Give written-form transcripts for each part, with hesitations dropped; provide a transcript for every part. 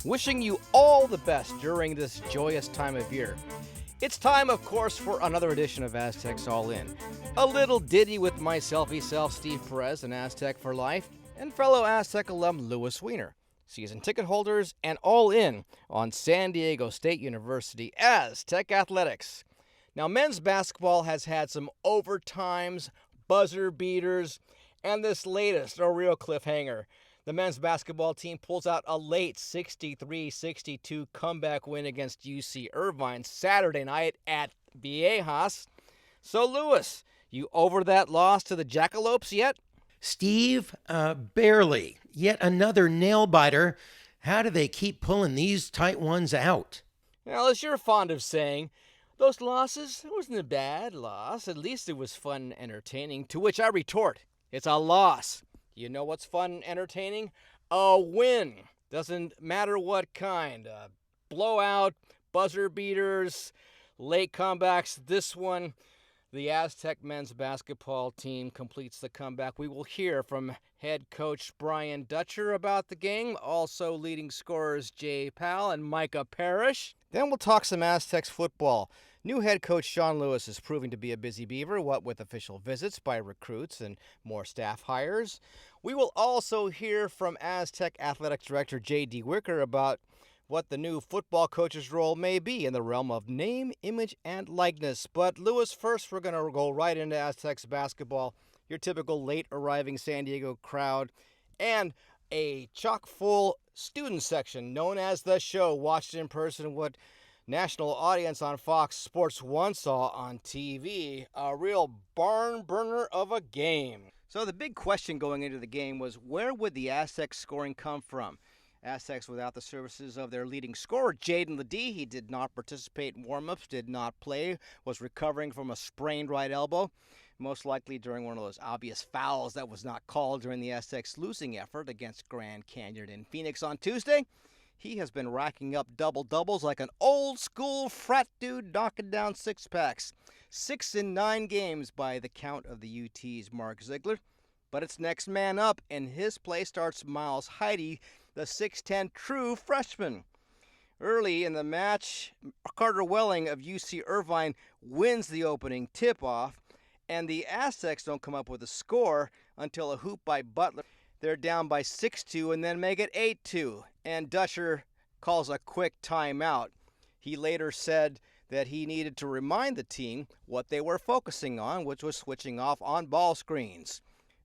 wishing you all the best during this joyous time of year. It's time, of course, for another edition of Aztecs All In. A little ditty with my selfie self, Steve Perez, an Aztec for life, and fellow Aztec alum Lewis Weiner, season ticket holders, and all in on San Diego State University Aztec Athletics. Now, men's basketball has had some overtimes, buzzer beaters, and this latest, a real cliffhanger. The men's basketball team pulls out a late 63-62 comeback win against UC Irvine Saturday night at Viejas. So, Lewis, you over that loss to the Jackalopes yet? Steve, barely. Yet another nail-biter. How do they keep pulling these tight ones out? Well, as you're fond of saying, those losses, it wasn't a bad loss. At least it was fun and entertaining. To which I retort, it's a loss. You know what's fun and entertaining? A win. Doesn't matter what kind. Blowout, buzzer beaters, late comebacks. This one, the Aztec men's basketball team completes the comeback. We will hear from head coach Brian Dutcher about the game. Also leading scorers Jay Powell and Micah Parrish. Then we'll talk some Aztecs football. New head coach Sean Lewis is proving to be a busy beaver, what with official visits by recruits and more staff hires. We will also hear from Aztec Athletics Director J.D. Wicker about what the new football coach's role may be in the realm of name, image, and likeness. But Lewis, first we're going to go right into Aztecs basketball, your typical late-arriving San Diego crowd, and a chock-full student section known as The Show, watched in person, what national audience on Fox Sports 1 saw on TV. A real barn burner of a game. So the big question going into the game was, where would the Aztecs scoring come from? Aztecs without the services of their leading scorer, Jaden D. He did not participate in warm-ups, did not play, was recovering from a sprained right elbow, most likely during one of those obvious fouls that was not called during the Aztecs' losing effort against Grand Canyon in Phoenix on Tuesday. He has been racking up double-doubles like an old-school frat dude knocking down six-packs. 6 in 9 games by the count of the UT's Mark Ziegler. But it's next man up, and his play starts Miles Heide, the 6'10 true freshman. Early in the match, Carter Welling of UC Irvine wins the opening tip-off, and the Aztecs don't come up with a score until a hoop by Butler. They're down by 6-2 and then make it 8-2, and Dutcher calls a quick timeout. He later said that he needed to remind the team what they were focusing on, which was switching off on ball screens.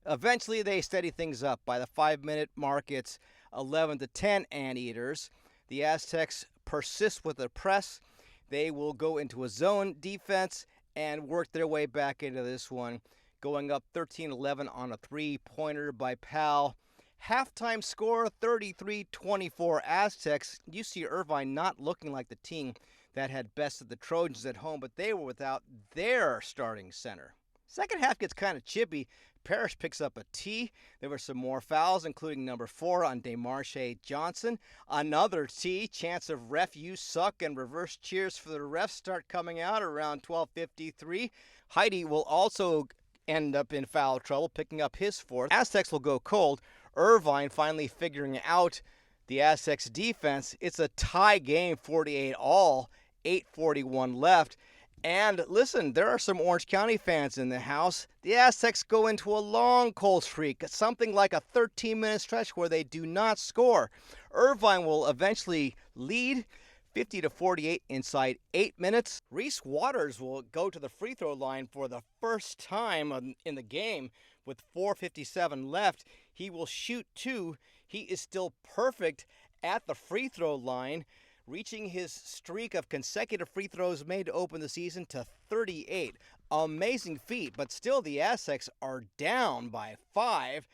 Eventually, they steady things up. By the 5-minute mark, it's 11-10 Anteaters. The Aztecs persist with the press. They will go into a zone defense and work their way back into this one, going up 13-11 on a three-pointer by Powell. Halftime score, 33-24 Aztecs. UC Irvine not looking like the team that had bested the Trojans at home, but they were without their starting center. Second half gets kind of chippy. Parrish picks up a tee. There were some more fouls, including number 4 on DeMarshe Johnson. Another tee. Chance of ref, you suck, and reverse cheers for the refs start coming out around 12:53. Heide will also end up in foul trouble, picking up his 4th. Aztecs will go cold. Irvine finally figuring out the Aztecs defense. It's a tie game, 48-all, 8:41 left. And listen, there are some Orange County fans in the house. The Aztecs go into a long cold streak, something like a 13-minute stretch where they do not score. Irvine will eventually lead 50-48 inside 8 minutes. Reese Waters will go to the free throw line for the first time in the game with 4:57 left. He will shoot 2. He is still perfect at the free throw line, reaching his streak of consecutive free throws made to open the season to 38. Amazing feat, but still the Aztecs are down by 5.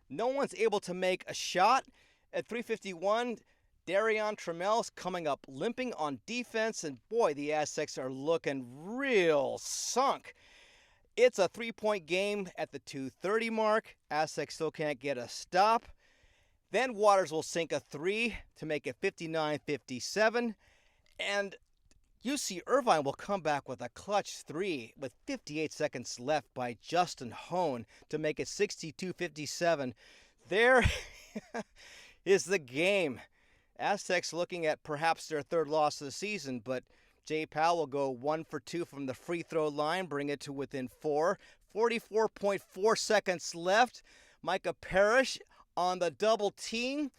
No one's able to make a shot. At 3:51, Darion Trammell's coming up limping on defense, and boy, the Aztecs are looking real sunk. It's a 3-point game at the 2:30 mark. Aztecs still can't get a stop. Then Waters will sink a 3 to make it 59-57. And UC Irvine will come back with a clutch 3 with 58 seconds left by Justin Hone to make it 62-57. There is the game. Aztecs looking at perhaps their third loss of the season, but J. Powell will go 1 for 2 from the free throw line, bring it to within 4. 44.4 seconds left. Micah Parrish on the double team.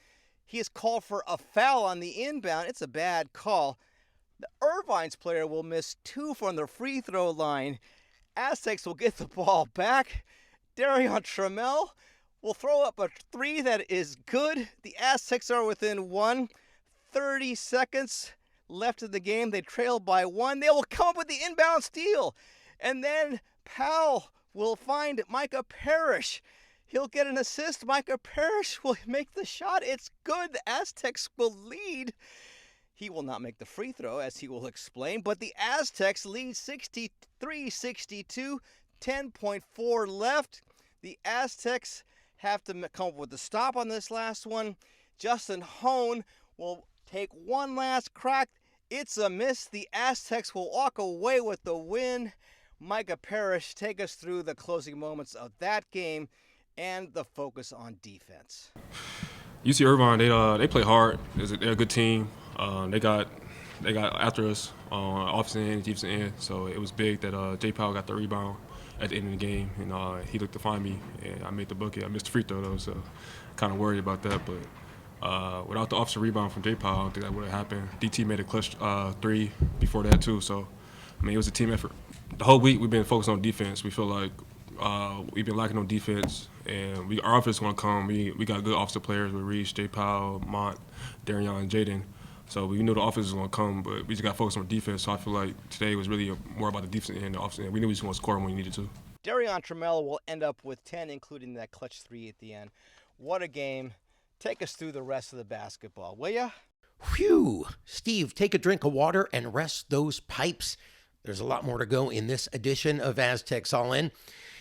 He is called for a foul on the inbound. It's a bad call. The Irvine's player will miss 2 from the free throw line. Aztecs will get the ball back. Darion Trammell will throw up a 3 that is good. The Aztecs are within 1. 30 seconds left of the game. They trail by 1. They will come up with the inbound steal. And then Powell will find Micah Parrish. He'll get an assist. Micah Parrish will make the shot. It's good. The Aztecs will lead. He will not make the free throw, as he will explain, but the Aztecs lead 63-62, 10.4 left. The Aztecs have to come up with a stop on this last one. Justin Hone will take one last crack. It's a miss. The Aztecs will walk away with the win. Micah Parrish, take us through the closing moments of that game and the focus on defense. UC Irvine, they play hard. They're a good team. They got after us on offensive end, defensive end. So it was big that J. Powell got the rebound at the end of the game, and he looked to find me, and I made the bucket. I missed the free throw though, so kind of worried about that. But without the offensive rebound from J. Powell, I don't think that would have happened. DT made a clutch 3 before that too. So I mean, it was a team effort. The whole week we've been focused on defense. We feel like we've been lacking on defense, and our offense is going to come. We got good offensive players with Reese, J. Powell, Mont, Darion, and J.D. So we knew the offense was going to come, but we just got to focus on defense. So I feel like today was really more about the defense and the offense. We knew we was going to score when we needed to. Darion Trammell will end up with 10, including that clutch 3 at the end. What a game. Take us through the rest of the basketball, will ya? Whew. Steve, take a drink of water and rest those pipes. There's a lot more to go in this edition of Aztecs All In.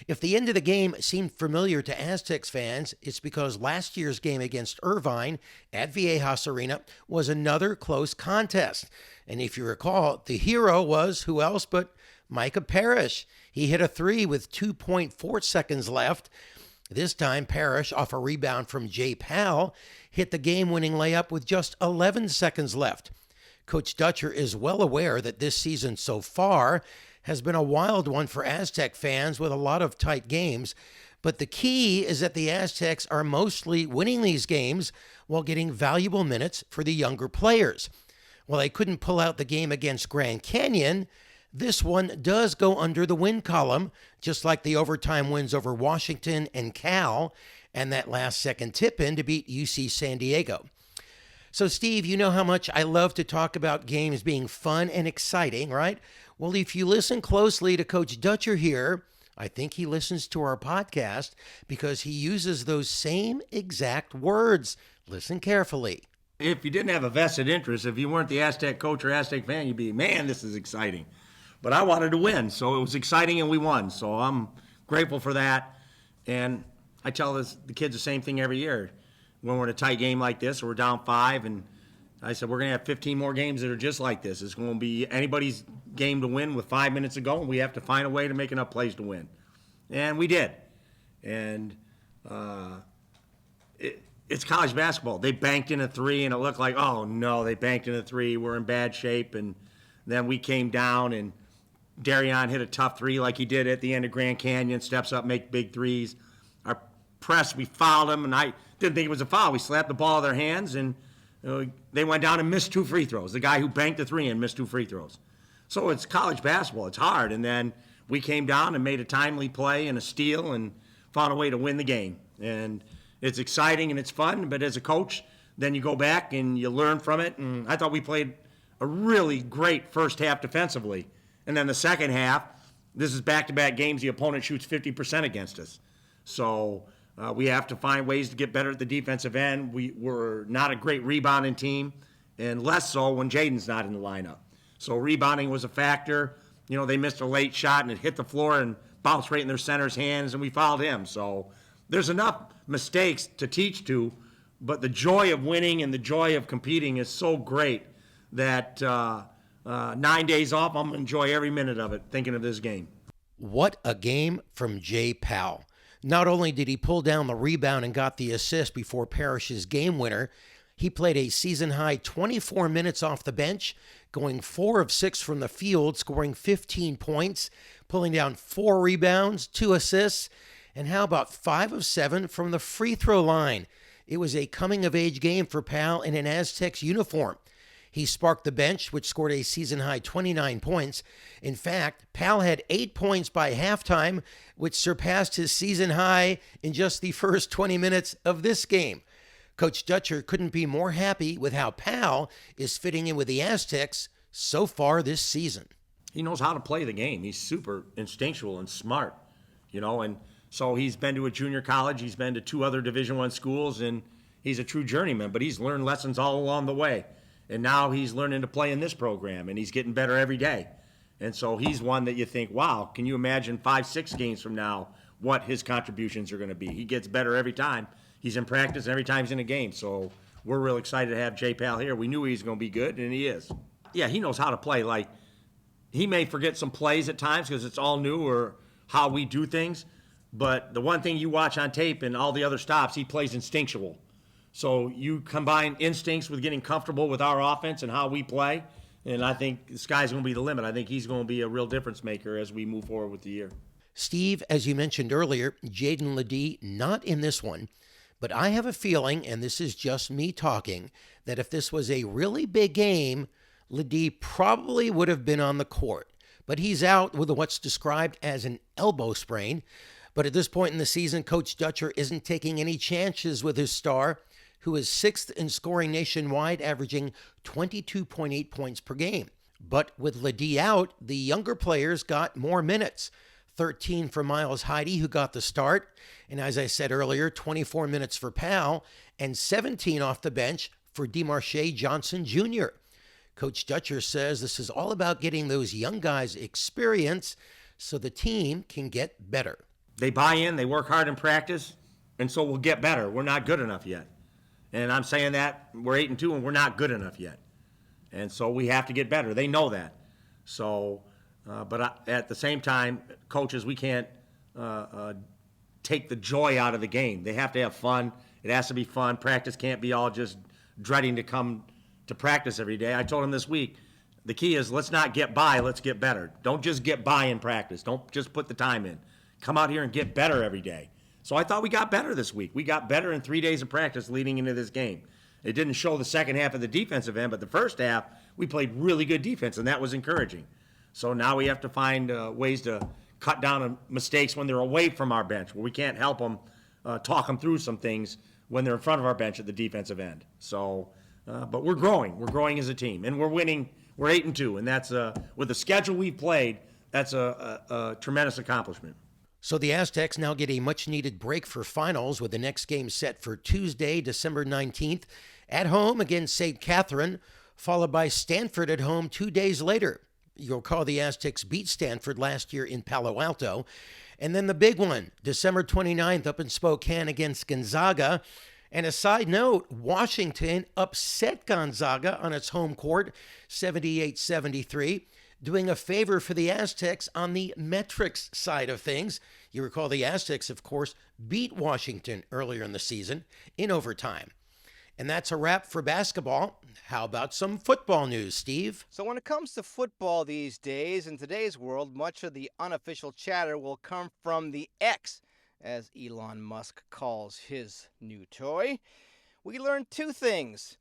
If the end of the game seemed familiar to Aztecs fans, it's because last year's game against Irvine at Viejas Arena was another close contest. And if you recall, the hero was who else but Micah Parrish. He hit a 3 with 2.4 seconds left. This time, Parrish, off a rebound from J. Powell, hit the game-winning layup with just 11 seconds left. Coach Dutcher is well aware that this season so far has been a wild one for Aztec fans with a lot of tight games, but the key is that the Aztecs are mostly winning these games while getting valuable minutes for the younger players. While they couldn't pull out the game against Grand Canyon, this one does go under the win column, just like the overtime wins over Washington and Cal, and that last-second tip-in to beat UC San Diego. So, Steve, you know how much I love to talk about games being fun and exciting, right? Well, if you listen closely to Coach Dutcher here, I think he listens to our podcast because he uses those same exact words. Listen carefully. If you didn't have a vested interest, if you weren't the Aztec coach or Aztec fan, you'd be, man, this is exciting. But I wanted to win, so it was exciting and we won. So I'm grateful for that. And I tell the kids the same thing every year. When we're in a tight game like this, or we're down 5, and I said, we're going to have 15 more games that are just like this. It's going to be anybody's game to win with 5 minutes to go, and we have to find a way to make enough plays to win. And we did. And it's college basketball. They banked in a 3, and it looked like, oh, no, they banked in a 3. We're in bad shape. And then we came down, and Darion hit a tough 3 like he did at the end of Grand Canyon, steps up, make big threes. Our press, we fouled him, and I didn't think it was a foul. We slapped the ball out of their hands, and they went down and missed 2 free throws. The guy who banked the 3 and missed 2 free throws. So it's college basketball. It's hard. And then we came down and made a timely play and a steal and found a way to win the game. And it's exciting and it's fun. But as a coach, then you go back and you learn from it. And I thought we played a really great first half defensively. And then the second half, this is back-to-back games. The opponent shoots 50% against us. So we have to find ways to get better at the defensive end. We're not a great rebounding team, and less so when Jaden's not in the lineup. So rebounding was a factor. You know, they missed a late shot, and it hit the floor and bounced right in their center's hands, and we fouled him. So there's enough mistakes to teach to, but the joy of winning and the joy of competing is so great that 9 days off, I'm going to enjoy every minute of it thinking of this game. What a game from J. Powell. Not only did he pull down the rebound and got the assist before Parrish's game winner, He played a season-high 24 minutes off the bench, going 4 of 6 from the field, scoring 15 points, pulling down 4 rebounds, 2 assists, and how about 5 of 7 from the free throw line? It was a coming-of-age game for Pal in an Aztecs uniform. He sparked the bench, which scored a season-high 29 points. In fact, Pal had 8 points by halftime, which surpassed his season high in just the first 20 minutes of this game. Coach Dutcher couldn't be more happy with how Pal is fitting in with the Aztecs so far this season. He knows how to play the game. He's super instinctual and smart, and so he's been to a junior college. He's been to 2 other Division I schools, and he's a true journeyman, but he's learned lessons all along the way. And now he's learning to play in this program, and he's getting better every day. And so he's one that you think, wow, can you imagine 5-6 games from now what his contributions are going to be? He gets better every time. He's in practice every time he's in a game. So we're real excited to have J. Pal here. We knew he was going to be good, and he is. Yeah, he knows how to play. Like, he may forget some plays at times because it's all new or how we do things. But the one thing you watch on tape and all the other stops, he plays instinctual. So you combine instincts with getting comfortable with our offense and how we play, and I think the sky's going to be the limit. I think he's going to be a real difference maker as we move forward with the year. Steve, as you mentioned earlier, Jaden LeDee not in this one, but I have a feeling, and this is just me talking, that if this was a really big game, LeDee probably would have been on the court. But he's out with what's described as an elbow sprain. But at this point in the season, Coach Dutcher isn't taking any chances with his star, who is 6th in scoring nationwide, averaging 22.8 points per game. But with LeDee out, the younger players got more minutes. 13 for Miles Heide, who got the start. And as I said earlier, 24 minutes for Pal, and 17 off the bench for DeMarche Johnson Jr. Coach Dutcher says this is all about getting those young guys experience so the team can get better. They buy in, they work hard in practice, and so we'll get better. We're not good enough yet. And I'm saying that we're 8-2 and we're not good enough yet. And so we have to get better. They know that. So, but at the same time, coaches, we can't take the joy out of the game. They have to have fun. It has to be fun. Practice can't be all just dreading to come to practice every day. I told them this week, the key is let's not get by, let's get better. Don't just get by in practice. Don't just put the time in. Come out here and get better every day. So I thought we got better this week. We got better in 3 days of practice leading into this game. It didn't show the second half of the defensive end, but the first half, we played really good defense, and that was encouraging. So now we have to find ways to cut down on mistakes when they're away from our bench, where we can't help them, talk them through some things when they're in front of our bench at the defensive end. So, but we're growing. We're growing as a team, and we're winning. We're 8-2, and that's with the schedule we've played, that's a tremendous accomplishment. So the Aztecs now get a much-needed break for finals with the next game set for Tuesday, December 19th, at home against St. Catherine, followed by Stanford at home 2 days later. You'll recall the Aztecs beat Stanford last year in Palo Alto. And then the big one, December 29th up in Spokane against Gonzaga. And a side note, Washington upset Gonzaga on its home court, 78-73. Doing a favor for the Aztecs on the metrics side of things. You recall the Aztecs, of course, beat Washington earlier in the season in overtime. And that's a wrap for basketball. How about some football news, Steve? So when it comes to football these days, in today's world, much of the unofficial chatter will come from the X, as Elon Musk calls his new toy. We learned 2 things.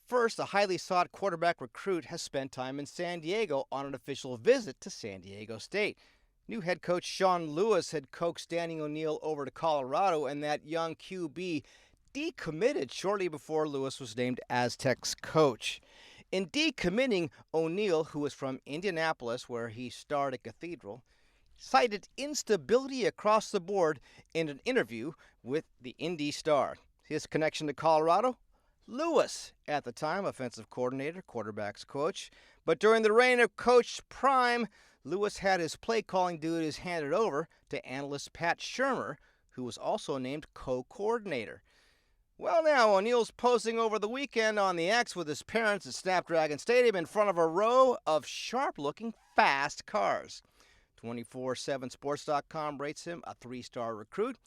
First, a highly sought quarterback recruit has spent time in San Diego on an official visit to San Diego State. New head coach Sean Lewis had coaxed Danny O'Neil over to Colorado, and that young QB decommitted shortly before Lewis was named Aztecs coach. In decommitting, O'Neil, who was from Indianapolis, where he starred at Cathedral, cited instability across the board in an interview with the Indy Star. His connection to Colorado? Lewis, at the time, offensive coordinator, quarterbacks coach. But during the reign of Coach Prime, Lewis had his play-calling duties handed over to analyst Pat Shermer, who was also named co-coordinator. Well, now, O'Neill's posing over the weekend on the X with his parents at Snapdragon Stadium in front of a row of sharp-looking fast cars. 247sports.com rates him a 3-star recruit.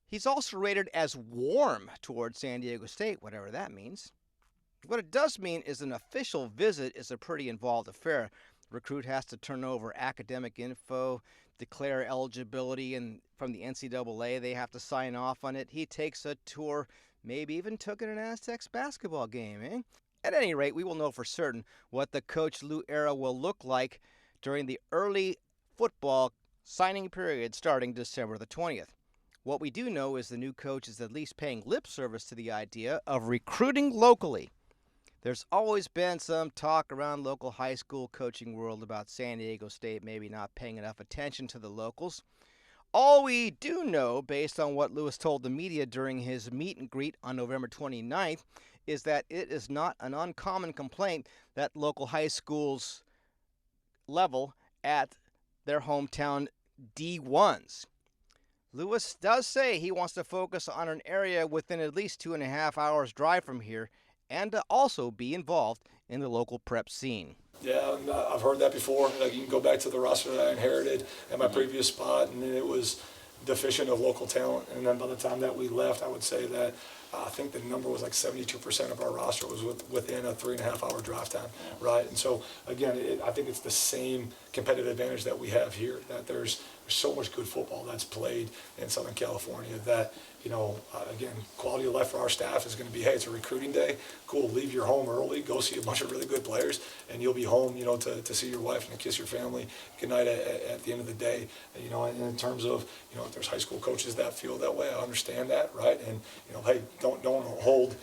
He's also rated as warm towards San Diego State, whatever that means. What it does mean is an official visit is a pretty involved affair. The recruit has to turn over academic info, declare eligibility, and from the NCAA, they have to sign off on it. He takes a tour, maybe even took in an Aztecs basketball game, eh? At any rate, we will know for certain what the Coach Lou era will look like during the early football signing period starting December the 20th. What we do know is the new coach is at least paying lip service to the idea of recruiting locally. There's always been some talk around local high school coaching world about San Diego State maybe not paying enough attention to the locals. All we do know, based on what Lewis told the media during his meet and greet on November 29th, is that it is not an uncommon complaint that local high schools level at their hometown D1s. Lewis does say he wants to focus on an area within at least 2.5 hours drive from here and to also be involved in the local prep scene. Yeah, I've heard that before. Like, you can go back to the roster that I inherited at my previous spot, and it was deficient of local talent. And then by the time that we left, I would say that I think the number was like 72% of our roster was within a 3.5 hour drive time, right? And so, again, I think it's the same competitive advantage that we have here, that there's so much good football that's played in Southern California that, again, quality of life for our staff is going to be, hey, it's a recruiting day. Cool, leave your home early, go see a bunch of really good players, and you'll be home, to see your wife and to kiss your family goodnight at the end of the day. And in terms of, if there's high school coaches that feel that way, I understand that, right? And, hey, don't hold,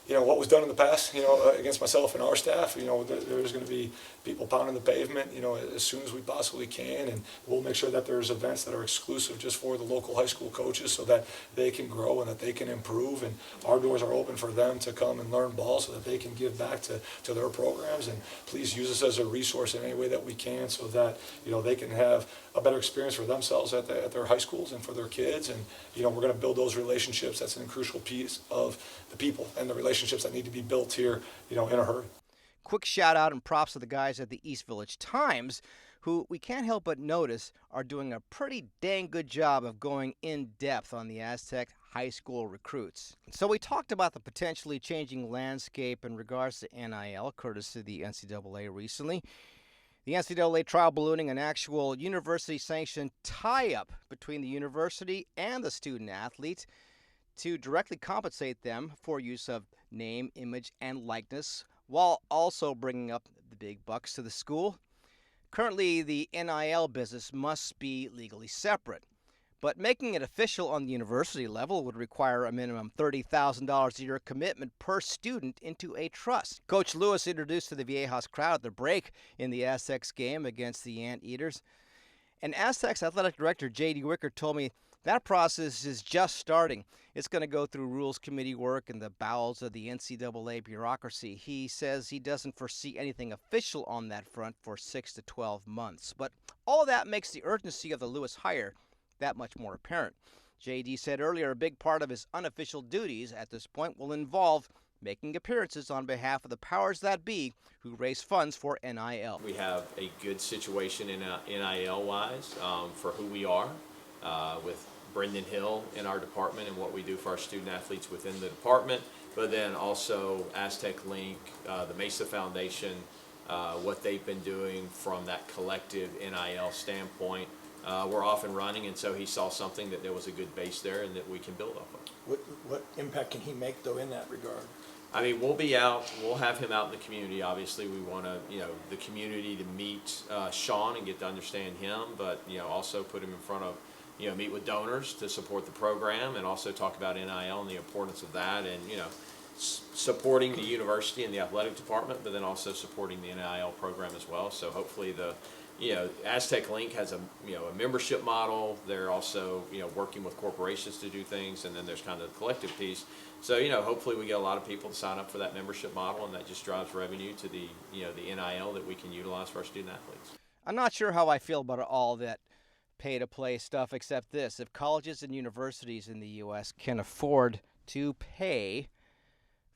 what was done in the past, against myself and our staff. There's going to be people pounding the pavement, as soon as we possibly can, and we'll make sure that there's events that are exclusive just for the local high school coaches so that they can grow and that they can improve, and our doors are open for them to come and learn ball so that they can give back to their programs. And please use us as a resource in any way that we can so that, they can have a better experience for themselves at their high schools and for their kids. And, we're going to build those relationships. That's a crucial piece of the people and the relationships that need to be built here, in a hurry. Quick shout out and props to the guys at the East Village Times, who we can't help but notice are doing a pretty dang good job of going in depth on the Aztec high school recruits. So we talked about the potentially changing landscape in regards to NIL, courtesy of the NCAA recently. The NCAA trial ballooning an actual university-sanctioned tie-up between the university and the student athletes to directly compensate them for use of name, image, and likeness, while also bringing up the big bucks to the school. Currently, the NIL business must be legally separate, but making it official on the university level would require a minimum $30,000 a year commitment per student into a trust. Coach Lewis introduced to the Viejas crowd at the break in the Aztecs game against the Anteaters. And Aztecs Athletic Director J.D. Wicker told me that process is just starting. It's going to go through rules committee work in the bowels of the NCAA bureaucracy. He says he doesn't foresee anything official on that front for 6 to 12 months. But all of that makes the urgency of the Lewis hire that much more apparent. J.D. said earlier a big part of his unofficial duties at this point will involve making appearances on behalf of the powers that be who raise funds for NIL. We have a good situation in NIL-wise for who we are with Brendan Hill in our department and what we do for our student athletes within the department, but then also Aztec Link, the Mesa Foundation, what they've been doing from that collective NIL standpoint. We're off and running, and so he saw something that there was a good base there and that we can build off of. What impact can he make, though, in that regard? I mean, we'll be out. We'll have him out in the community. Obviously, we want to, the community to meet Sean and get to understand him, but, also put him in front of, meet with donors to support the program and also talk about NIL and the importance of that and, supporting the university and the athletic department, but then also supporting the NIL program as well. So hopefully Aztec Link has a membership model. They're also, working with corporations to do things, and then there's kind of the collective piece. So, hopefully we get a lot of people to sign up for that membership model, and that just drives revenue to the, the NIL that we can utilize for our student athletes. I'm not sure how I feel about all that pay-to-play stuff, except this. If colleges and universities in the U.S. can afford to pay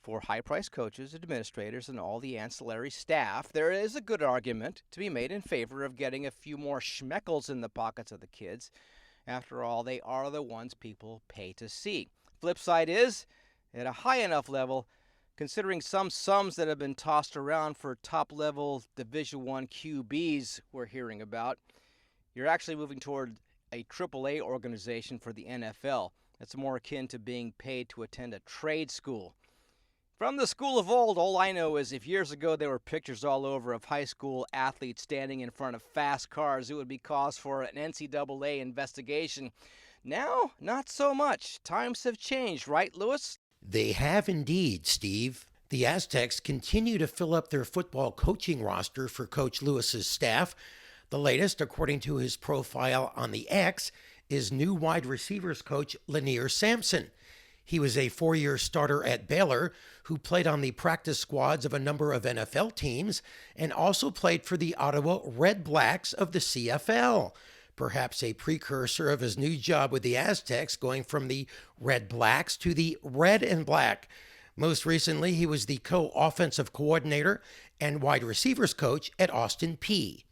for high-priced coaches, administrators, and all the ancillary staff, there is a good argument to be made in favor of getting a few more schmeckles in the pockets of the kids After all, they are the ones people pay to see. Flip side is, at a high enough level, considering some sums that have been tossed around for top-level Division I QBs we're hearing about, you're actually moving toward a AAA organization for the NFL. That's more akin to being paid to attend a trade school. From the school of old, all I know is if years ago there were pictures all over of high school athletes standing in front of fast cars, it would be cause for an NCAA investigation. Now, not so much. Times have changed, right, Lewis? They have indeed, Steve. The Aztecs continue to fill up their football coaching roster for Coach Lewis's staff. The latest, according to his profile on the X, is new wide receivers coach Lanier Sampson. He was a 4-year starter at Baylor who played on the practice squads of a number of NFL teams and also played for the Ottawa Red Blacks of the CFL. Perhaps a precursor of his new job with the Aztecs, going from the Red Blacks to the Red and Black. Most recently, he was the co-offensive coordinator and wide receivers coach at Austin Peay.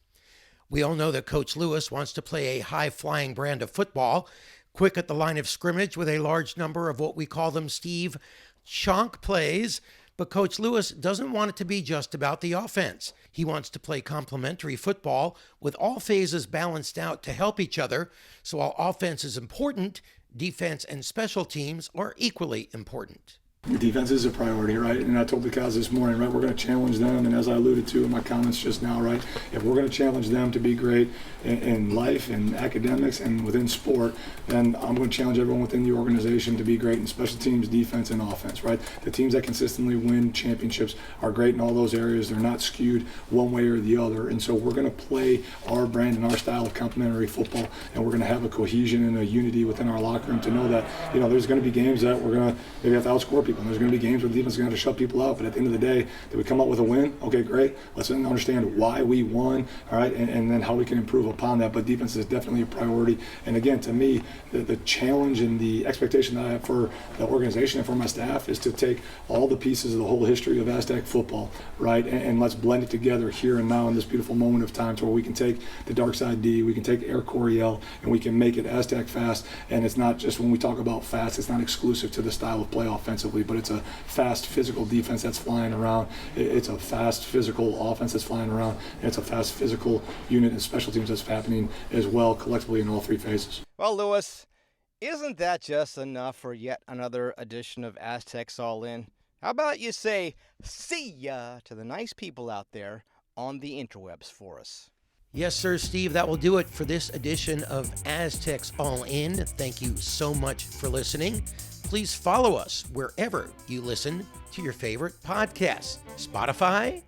We all know that Coach Lewis wants to play a high-flying brand of football, quick at the line of scrimmage with a large number of what we call them, Steve, chonk plays. But Coach Lewis doesn't want it to be just about the offense. He wants to play complementary football with all phases balanced out to help each other. So while offense is important, defense and special teams are equally important. Defense is a priority, right? And I told the guys this morning, right, we're going to challenge them. And as I alluded to in my comments just now, right, if we're going to challenge them to be great in life and academics and within sport, then I'm going to challenge everyone within the organization to be great in special teams, defense, and offense, right? The teams that consistently win championships are great in all those areas. They're not skewed one way or the other. And so we're going to play our brand and our style of complementary football, and we're going to have a cohesion and a unity within our locker room to know that, you know, there's going to be games that we're going to maybe have to outscore people. And there's going to be games where the defense is going to have to shut people out. But at the end of the day, did we come up with a win? Okay, great. Let's understand why we won, all right, and then how we can improve upon that. But defense is definitely a priority. And again, to me, the challenge and the expectation that I have for the organization and for my staff is to take all the pieces of the whole history of Aztec football, right, and let's blend it together here and now in this beautiful moment of time to where we can take the dark side D, we can take Air Coryell, and we can make it Aztec fast. And it's not just when we talk about fast, it's not exclusive to the style of play offensively, but it's a fast physical defense that's flying around. It's a fast physical offense that's flying around. And it's a fast physical unit and special teams that's happening as well collectively in all three phases. Well, Lewis, isn't that just enough for yet another edition of Aztecs All In? How about you say see ya to the nice people out there on the interwebs for us? Yes, sir, Steve. That will do it for this edition of Aztecs All In. Thank you so much for listening. Please follow us wherever you listen to your favorite podcasts. Spotify,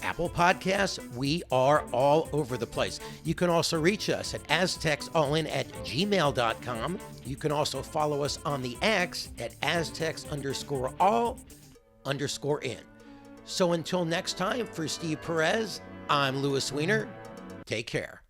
Apple Podcasts, we are all over the place. You can also reach us at aztecsallin@gmail.com. You can also follow us on the X at aztecs_all_in. So until next time, for Steve Perez, I'm Louis Weiner. Take care.